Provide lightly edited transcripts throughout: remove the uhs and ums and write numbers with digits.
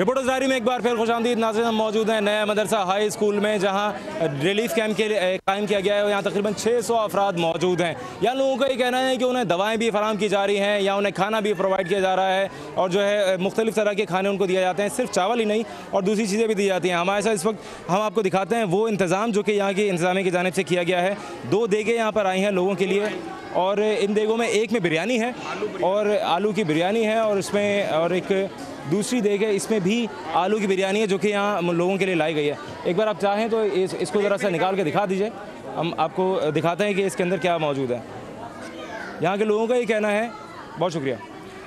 Reporters diary में एक बार फिर खुशामदीद नाज़रीन, हम मौजूद हैं नया मदरसा हाई स्कूल में, जहां रिलीफ कैंप के लिए कायम किया गया है। यहाँ तकरीबन 600 अफराद मौजूद हैं। यहाँ लोगों का ये कहना है कि उन्हें दवाएं भी फराहम की जा रही हैं, या उन्हें खाना भी प्रोवाइड किया जा रहा है, और जो है मुख्तलिफ तरह के खाने उनको दिए जाते हैं, सिर्फ चावल ही नहीं और दूसरी चीज़ें भी दी जाती हैं। हमारे साथ इस वक्त हम आपको दिखाते हैं वो इंतज़ाम जो कि यहाँ की इंतज़ामिया की जानिब से किया गया है। 2 देगें यहाँ पर आई हैं लोगों के लिए, और इन देगों में एक में बिरयानी है और आलू की बिरयानी है, और इसमें और एक दूसरी देग है, इसमें भी आलू की बिरयानी है जो कि यहाँ लोगों के लिए लाई गई है। एक बार आप चाहें तो इसको ज़रा सा निकाल के दिखा दीजिए, हम आपको दिखाते हैं कि इसके अंदर क्या मौजूद है। यहाँ के लोगों का ये कहना है, बहुत शुक्रिया,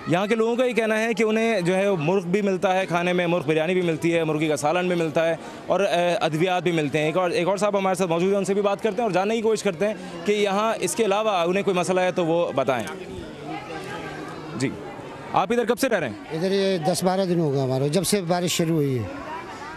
यहाँ के लोगों का ये कहना है कि उन्हें जो है मुर्ग भी मिलता है खाने में, मुर्ग बिरयानी भी मिलती है, मुर्गी का सालन भी मिलता है, और अद्वियात भी मिलते हैं। एक और साहब हमारे साथ मौजूद हैं, उनसे भी बात करते हैं और जानने की कोशिश करते हैं कि यहाँ इसके अलावा उन्हें कोई मसला है तो वो बताएँ। जी, आप इधर कब से रह रहे हैं? इधर ये 10-12 दिन हो गए हमारे, जब से बारिश शुरू हुई है।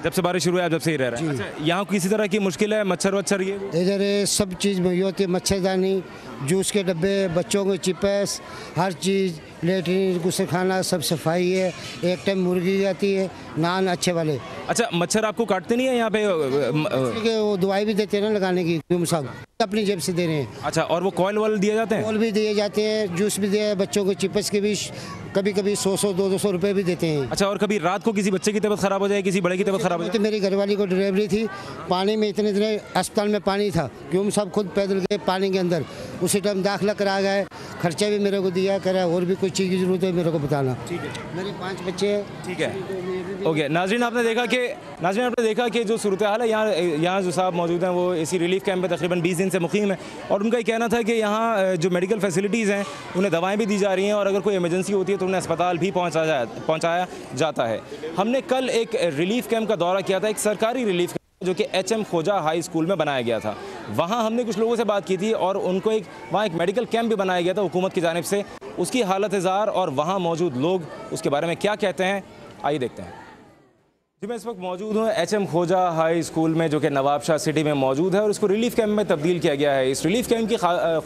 जब से बारिश शुरू है आप जब से ही रह रहे हैं? अच्छा, यहाँ किसी तरह की मुश्किल है? मच्छर वच्छर ये इधर सब चीज़ में होती है, मच्छरदानी, जूस के डब्बे, बच्चों के चिप्स, हर चीज़, लेटरिन, गुस्ल खाना, सब सफाई है। एक टाइम मुर्गी आती है, नान अच्छे वाले। अच्छा, मच्छर आपको काटते नहीं है यहाँ पे? वो दवाई भी देते हैं ना लगाने की, सब अपनी जेब से दे रहे हैं। अच्छा, और वो कॉयल वॉल दिए जाते हैं? कॉयल भी दिए जाते हैं, जूस भी दिए, बच्चों को चिप्स के भी कभी कभी 100-200 रुपये भी देते हैं। अच्छा, और कभी रात को किसी बच्चे की तबीयत खराब हो जाए, किसी बड़े की तबीयत खराब हो जाए? तो मेरी घरवाली को डिलीवरी थी, पानी में इतने अस्पताल में पानी था कि हम सब खुद पैदल गए पानी के अंदर, उसी टाइम दाखिला करा गए, खर्चा भी मेरे को दिया, करा और भी कुछ चीज़ की जरूरत है मेरे को बताना। ठीक है, मेरे 5 बच्चे हैं। ठीक है, ओके। नाज़रीन आपने देखा कि जो सूरत हाल है, यहाँ जो साहब मौजूद हैं वो इसी रिलीफ कैंप में तकरीबन 20 दिन से मुकीम है, और उनका ये कहना था कि यहाँ जो मेडिकल फैसिलिटीज़ हैं उन्हें दवाएं भी दी जा रही हैं, और अगर कोई इमरजेंसी होती है तो उन्हें अस्पताल भी पहुँचाया जाता है। हमने कल एक रिलीफ कैंप का दौरा किया था, एक सरकारी रिलीफ जो कि HM खोजा हाई स्कूल में बनाया गया था। वहाँ हमने कुछ लोगों से बात की थी, और उनको वहाँ एक मेडिकल कैंप भी बनाया गया था हुकूमत की जानिब से। उसकी हालत इज़ार और वहाँ मौजूद लोग उसके बारे में क्या कहते हैं, आइए देखते हैं। जी, मैं इस वक्त मौजूद हूँ HM खोजा हाई स्कूल में, जो कि नवाबशाह सिटी में मौजूद है, और इसको रिलीफ कैंप में तब्दील किया गया है। इस रिलीफ कैंप की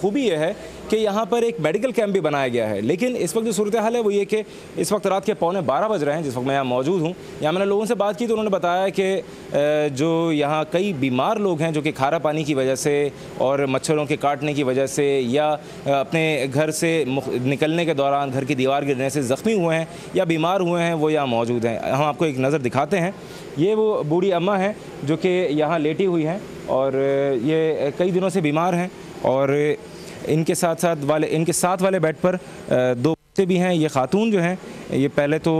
खूबी यह है कि यहाँ पर एक मेडिकल कैंप भी बनाया गया है। लेकिन इस वक्त जो सूरत हाल है वो ये कि इस वक्त रात के 11:15 बज रहे हैं जिस वक्त मैं यहाँ मौजूद हूँ। यहाँ मैंने लोगों से बात की तो उन्होंने बताया कि जो यहाँ कई बीमार लोग हैं जो कि खारा पानी की वजह से और मच्छरों के काटने की वजह से, या अपने घर से निकलने के दौरान घर की दीवार गिरने से ज़ख्मी हुए हैं या बीमार हुए हैं, वो यहाँ मौजूद हैं। हम आपको एक नज़र दिखाते हैं। ये वो बूढ़ी अम्मा हैं जो कि यहाँ लेटी हुई हैं, और ये कई दिनों से बीमार हैं, और इनके साथ वाले बेड पर 2 बच्चे भी हैं। ये खातून जो हैं ये पहले तो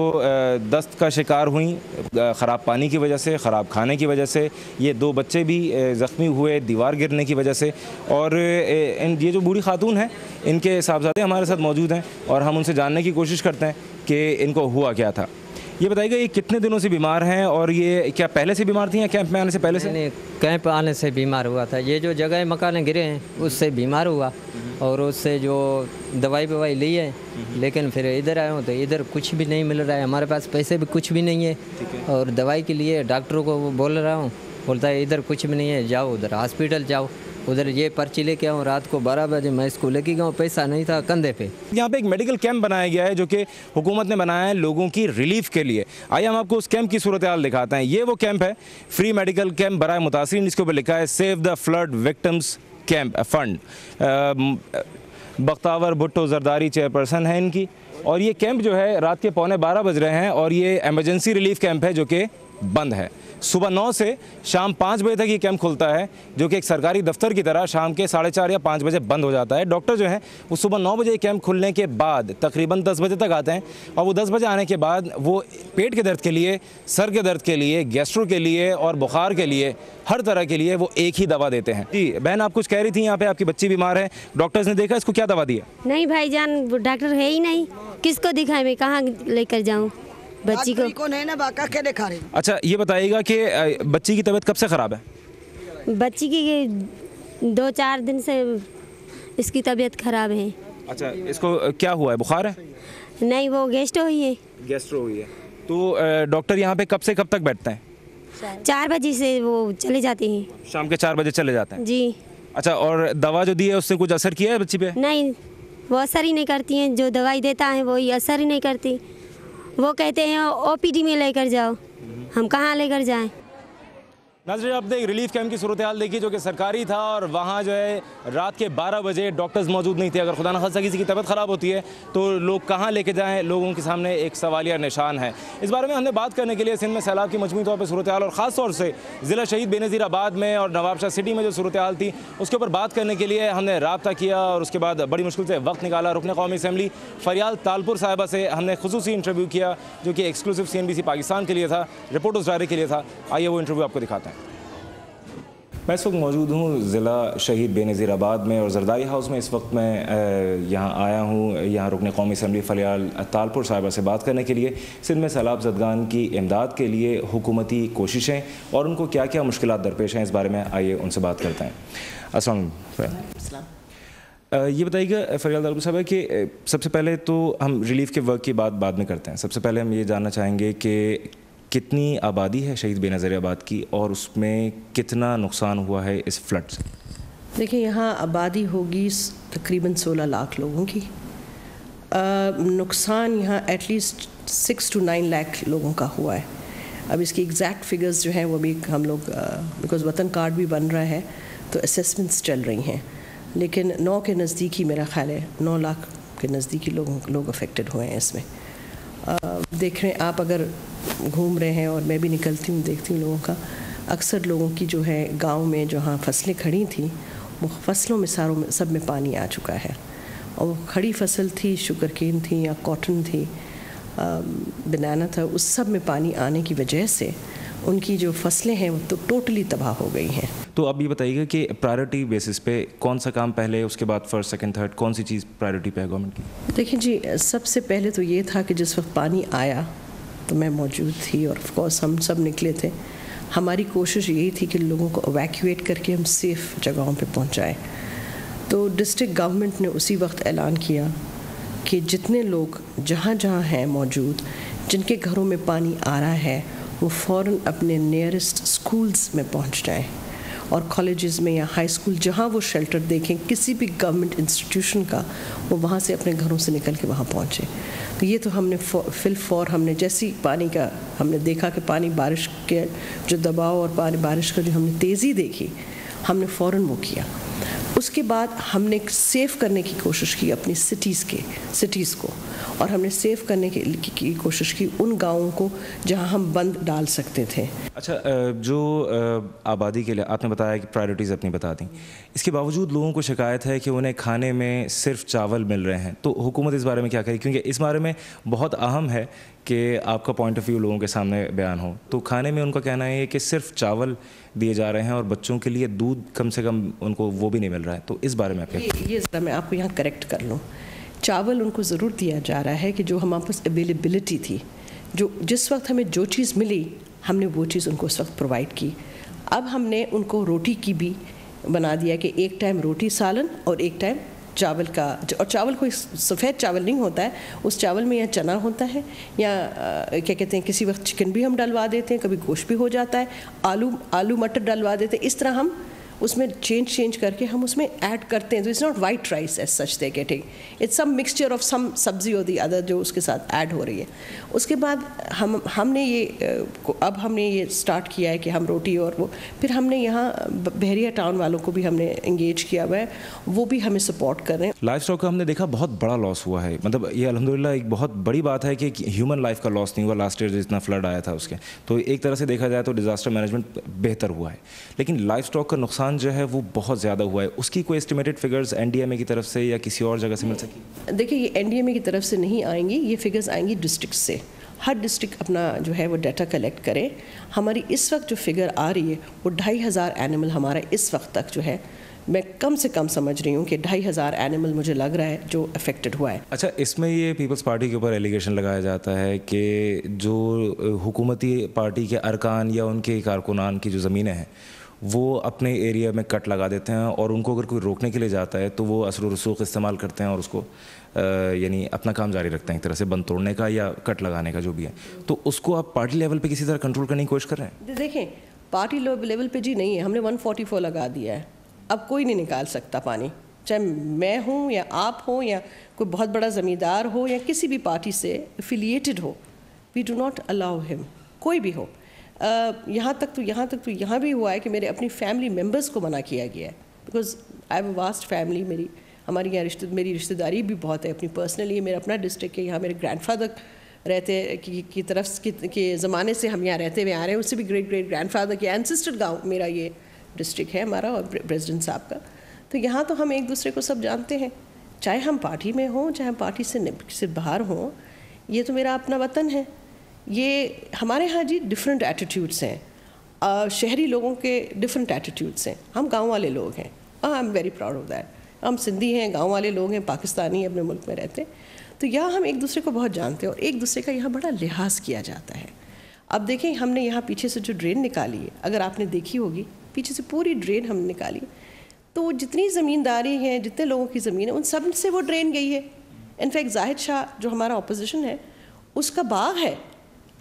दस्त का शिकार हुई ख़राब पानी की वजह से, ख़राब खाने की वजह से। ये 2 बच्चे भी ज़ख्मी हुए दीवार गिरने की वजह से, और ये जो बूढ़ी खातून हैं इनके साहबजादे हमारे साथ मौजूद हैं, और हम उनसे जानने की कोशिश करते हैं कि इनको हुआ क्या था। ये बताइएगा, ये कितने दिनों से बीमार हैं, और ये क्या पहले से बीमार थी या कैंप में आने से पहले से? नहीं, कैंप आने से बीमार हुआ था। ये जो जगह मकान गिरे हैं उससे बीमार हुआ, और उससे जो दवाई ली है, लेकिन फिर इधर आया हूँ तो इधर कुछ भी नहीं मिल रहा है। हमारे पास पैसे भी कुछ भी नहीं है, और दवाई के लिए डॉक्टरों को बोल रहा हूँ, बोलता है इधर कुछ भी नहीं है, जाओ उधर हॉस्पिटल जाओ। उधर ये पर्ची लेके आऊँ, रात को 12 बजे मैं इसको लेके गया, पैसा नहीं था कंधे पे। यहाँ पे एक मेडिकल कैंप बनाया गया है जो कि हुकूमत ने बनाया है लोगों की रिलीफ के लिए। आइए हम आपको उस कैंप की सूरत हाल दिखाते हैं। ये वो कैंप है, फ्री मेडिकल कैंप बराए मुतासिरीन, जिसके ऊपर लिखा है save the flood victims camp fund. Bakhtawar Bhutto Zardari chairperson है इनकी, और ये कैंप जो है रात के 11:15 बज रहे हैं, और ये एमरजेंसी रिलीफ कैंप है जो कि बंद है। सुबह 9 से शाम 5 बजे तक ये कैंप खुलता है, जो कि एक सरकारी दफ्तर की तरह शाम के 4:30 या 5 बजे बंद हो जाता है। डॉक्टर जो हैं वो सुबह 9 बजे कैंप खुलने के बाद तकरीबन 10 बजे तक आते हैं, और वो 10 बजे आने के बाद वो पेट के दर्द के लिए, सर के दर्द के लिए, गैस्ट्रो के लिए और बुखार के लिए, हर तरह के लिए वो एक ही दवा देते हैं। जी बहन, आप कुछ कह रही थी, यहाँ पे आपकी बच्ची बीमार है, डॉक्टर्स ने देखा, इसको क्या दवा दी है? नहीं भाईजान, डॉक्टर है ही नहीं, किसको दिखाएं, मैं कहाँ लेकर जाऊँ बच्ची को नहीं ना बाका के दिखा रहे। अच्छा, ये बताइएगा कि बच्ची की तबीयत कब से ख़राब है? बच्ची की 2-4 दिन से इसकी तबीयत खराब है। अच्छा, इसको क्या हुआ है, बुखार है? नहीं, वो गैस्ट्रो हुई है। गैस्ट्रो हुई है। तो डॉक्टर यहाँ पे कब से कब तक बैठते हैं? 4 बजे से वो चले जाते हैं, शाम के 4 बजे चले जाते हैं जी। अच्छा, और दवा जो दी है उससे कुछ असर किया है बच्ची पे? नहीं, वो असर ही नहीं करती हैं, जो दवाई देता है वही असर ही नहीं करती। वो कहते हैं ओपीडी में लेकर जाओ, हम कहाँ लेकर जाएं? नाज़रीन, आपने एक रिलीफ कैंप की सूरत हाल देखी जो कि सरकारी था और वहाँ जो है रात के 12 बजे डॉक्टर्स मौजूद नहीं थे। अगर खुदा न खास्ता किसी की तबीयत ख़राब होती है तो लोग कहाँ लेके जाएं, लोगों के सामने एक सवालिया निशान है। इस बारे में हमने बात करने के लिए सिंध में सैलाब की मजमूई तौर पर सूरत हाल और ख़ास तौर से ज़िला शहीद बेनज़ीर आबाद में और नवाबशाह सिटी में जो सूरत हाल थी उसके ऊपर बात करने के लिए हमने रब्ता किया और उसके बाद बड़ी मुश्किल से वक्त निकाला। रुकन कौमी असम्बली फरियाल तालपुर साहिबा से हमने खुसूसी इंटरव्यू किया जो कि एक्सक्लूसिव CNBC पाकिस्तान के लिए था, रिपोर्टर्स डायरी के लिए था। आइए वो इंटरव्यू आपको दिखाते हैं। मैं इस वक्त मौजूद हूँ ज़िला शहीद बेनज़ीर आबाद में और जरदारी हाउस में। इस वक्त मैं यहाँ आया हूँ, यहाँ रुकन कौमी असम्बली फरियाल तालपुर साहिबा से बात करने के लिए सिंध में सैलाब ज़दगान की इमदाद के लिए हुकूमती कोशिशें और उनको क्या क्या मुश्किलात दरपेश हैं, इस बारे में आइए उनसे बात करते हैं। अस्सलाम वालेकुम। ये बताइएगा फरियाल तालपुर साहिबा कि सबसे पहले तो हम रिलीफ के वर्क की बात बाद में करते हैं। सबसे पहले हम ये जानना चाहेंगे कि कितनी आबादी है शहीद बेनज़ीर आबाद की और उसमें कितना नुकसान हुआ है इस फ्लड से? देखिए, यहाँ आबादी होगी तकरीबन 16 लाख लोगों की। नुकसान यहाँ एटलीस्ट 6 to 9 लाख लोगों का हुआ है। अब इसकी एग्जैक्ट फिगर्स जो हैं वो भी हम लोग बिकॉज़ वतन कार्ड भी बन रहा है तो असेसमेंट्स चल रही हैं, लेकिन 9 के नज़दीक ही मेरा ख्याल है 9 लाख के नज़दीक ही लोग अफेक्टेड हुए हैं इसमें। देख रहे हैं आप, अगर घूम रहे हैं और मैं भी निकलती हूँ देखती हूँ लोगों का, अक्सर लोगों की जो है गांव में जहाँ फसलें खड़ी थी वो फसलों में सारों में सब में पानी आ चुका है। और वो खड़ी फसल थी, शुगर केन थी या कॉटन थी, बनाना था, उस सब में पानी आने की वजह से उनकी जो फसलें हैं वो तो टोटली तबाह हो गई हैं। तो अब ये बताइएगा कि प्रायोरिटी बेसिस पे कौन सा काम पहले, उसके बाद फर्स्ट सेकंड थर्ड, कौन सी चीज़ प्रायोरिटी पे है गवर्नमेंट की? देखिए जी, सबसे पहले तो ये था कि जिस वक्त पानी आया तो मैं मौजूद थी और ऑफ कोर्स हम सब निकले थे। हमारी कोशिश यही थी कि लोगों को एवैक्यूएट करके हम सेफ़ जगहों पे पहुंचाएं। तो डिस्ट्रिक्ट गवर्नमेंट ने उसी वक्त ऐलान किया कि जितने लोग जहाँ जहाँ हैं मौजूद, जिनके घरों में पानी आ रहा है, वो फ़ौरन अपने नियरेस्ट स्कूल्स में पहुँच जाएँ और कॉलेजेस में या हाई स्कूल जहाँ वो शेल्टर देखें किसी भी गवर्नमेंट इंस्टीट्यूशन का, वो वहाँ से अपने घरों से निकल के वहाँ पहुँचे। तो ये तो हमने हमने जैसी पानी का हमने देखा कि पानी बारिश के जो दबाव और बारिश का जो हमने तेज़ी देखी, हमने फ़ौरन वो किया। उसके बाद हमने सेव करने की कोशिश की अपनी सिटीज़ को, और हमने सेव करने की कोशिश की उन गाँवों को जहाँ हम बंद डाल सकते थे। अच्छा, जो आबादी के लिए आपने बताया कि प्रायोरिटीज़ अपनी बता दी, इसके बावजूद लोगों को शिकायत है कि उन्हें खाने में सिर्फ चावल मिल रहे हैं, तो हुकूमत इस बारे में क्या करे? क्योंकि इस बारे में बहुत अहम है कि आपका पॉइंट ऑफ व्यू लोगों के सामने बयान हो। तो खाने में उनका कहना है कि सिर्फ चावल दिए जा रहे हैं और बच्चों के लिए दूध कम से कम उनको वो भी नहीं मिल रहा है, तो इस बारे में आप क्या? ये ज़रा मैं आपको यहाँ करेक्ट कर लूँ। चावल उनको ज़रूर दिया जा रहा है कि जो हमारे पास अवेलेबिलिटी थी, जो जिस वक्त हमें जो चीज़ मिली हमने वो चीज़ उनको उस वक्त प्रोवाइड की। अब हमने उनको रोटी की भी बना दिया कि एक टाइम रोटी सालन और एक टाइम चावल का, और चावल कोई सफ़ेद चावल नहीं होता है, उस चावल में या चना होता है या क्या कहते हैं, किसी वक्त चिकन भी हम डलवा देते हैं, कभी गोश्त भी हो जाता है, आलू मटर डलवा देते हैं। इस तरह हम उसमें चेंज करके हम उसमें ऐड करते हैं। तो it's not white rice as such they getting, it's some mixture of some sabzi और दी अदर जो उसके साथ ऐड हो रही है। उसके बाद हमने ये स्टार्ट किया है कि हम रोटी और वो, फिर हमने यहाँ बहरिया टाउन वालों को भी हमने इंगेज किया हुआ है, वो भी हमें सपोर्ट कर रहे हैं। लाइफ स्टॉक का हमने देखा बहुत बड़ा लॉस हुआ है, मतलब ये अल्हम्दुलिल्लाह एक बहुत बड़ी बात है कि ह्यूमन लाइफ का लॉस नहीं हुआ लास्ट ईयर जितना फ्लड आया था उसके। तो एक तरह से देखा जाए तो डिज़ास्टर मैनेजमेंट बेहतर हुआ है, लेकिन लाइफ स्टॉक का नुकसान जो है वो बहुत ज़्यादा हुआ है। उसकी कोई एस्टिमेटेड फिगर्स NDMA की तरफ से या किसी और जगह से मिल सकी? देखिए, ये NDMA की तरफ से नहीं आएंगी, ये फिगर्स आएंगी डिस्ट्रिक्ट से। हर डिस्ट्रिक्ट अपना जो है वो डाटा कलेक्ट करे। हमारी इस वक्त जो फिगर आ रही है वो 2500 एनिमल हमारा इस वक्त तक जो है, मैं कम से कम समझ रही हूँ कि 2500 एनिमल मुझे लग रहा है जो अफेक्टेड हुआ है। अच्छा, इसमें ये पीपल्स पार्टी के ऊपर एलिगेशन लगाया जाता है कि जो हुकूमती पार्टी के अरकान या उनके कारकुनान की जो ज़मीनें हैं वो अपने एरिया में कट लगा देते हैं और उनको अगर कोई रोकने के लिए जाता है तो वो असर रसूख इस्तेमाल करते हैं और उसको यानी अपना काम जारी रखते हैं, एक तरह से बंद तोड़ने का या कट लगाने का जो भी है। तो उसको आप पार्टी लेवल पे किसी तरह कंट्रोल करने की कोशिश कर रहे हैं? देखें, पार्टी लेवल पे जी नहीं है, हमने 144 लगा दिया है। अब कोई नहीं निकाल सकता पानी, चाहे मैं हूँ या आप हो या कोई बहुत बड़ा ज़मींदार हो या किसी भी पार्टी से एफिलिएटेड हो, we do not allow him, कोई भी हो। यहाँ तक तो यहाँ भी हुआ है कि मेरे अपनी फैमिली मेम्बर्स को मना किया गया है, because I have a vast family. हमारी यहाँ मेरी रिश्तेदारी भी बहुत है अपनी पर्सनली। मेरा अपना डिस्ट्रिक्ट है, यहाँ मेरे ग्रैंडफादर रहते की तरफ के ज़माने से हम यहाँ रहते हुए आ रहे हैं, उससे भी ग्रेट ग्रैंडफादर के एंसेस्टर गाँव मेरा ये डिस्ट्रिक्ट है हमारा, और प्रेसिडेंट साहब का। तो यहाँ तो हम एक दूसरे को सब जानते हैं, चाहे हम पार्टी में हों, चाहे हम पार्टी से बाहर हों, ये तो मेरा अपना वतन है। ये हमारे यहाँ जी डिफरेंट एटीट्यूड्स हैं, शहरी लोगों के डिफरेंट एटीट्यूड्स हैं, हम गांव वाले लोग हैं। I am very proud of that. हम सिंधी हैं, गांव वाले लोग हैं, पाकिस्तानी अपने मुल्क में रहते हैं, तो यहाँ हम एक दूसरे को बहुत जानते हैं और एक दूसरे का यहाँ बड़ा लिहाज किया जाता है। अब देखें, हमने यहाँ पीछे से जो ड्रेन निकाली है, अगर आपने देखी होगी, पीछे से पूरी ड्रेन हमने निकाली, तो जितनी ज़मींदारी हैं, जितने लोगों की ज़मीन है, उन सब से वो ड्रेन गई है। इनफैक्ट जाहिद शाह जो हमारा अपोजिशन है, उसका बाग है,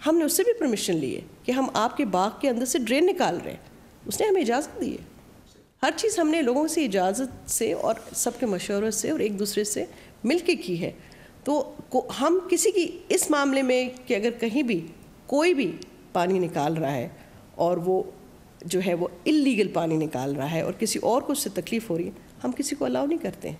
हमने उससे भी परमिशन ली है कि हम आपके बाग के अंदर से ड्रेन निकाल रहे हैं, उसने हमें इजाज़त दी है। हर चीज़ हमने लोगों से इजाज़त से और सबके मशवरे से और एक दूसरे से मिल के की है। तो हम किसी की इस मामले में कि अगर कहीं भी कोई भी पानी निकाल रहा है और वो जो है वो इल्लीगल पानी निकाल रहा है और किसी और को उससे तकलीफ़ हो रही है, हम किसी को अलाउ नहीं करते हैं।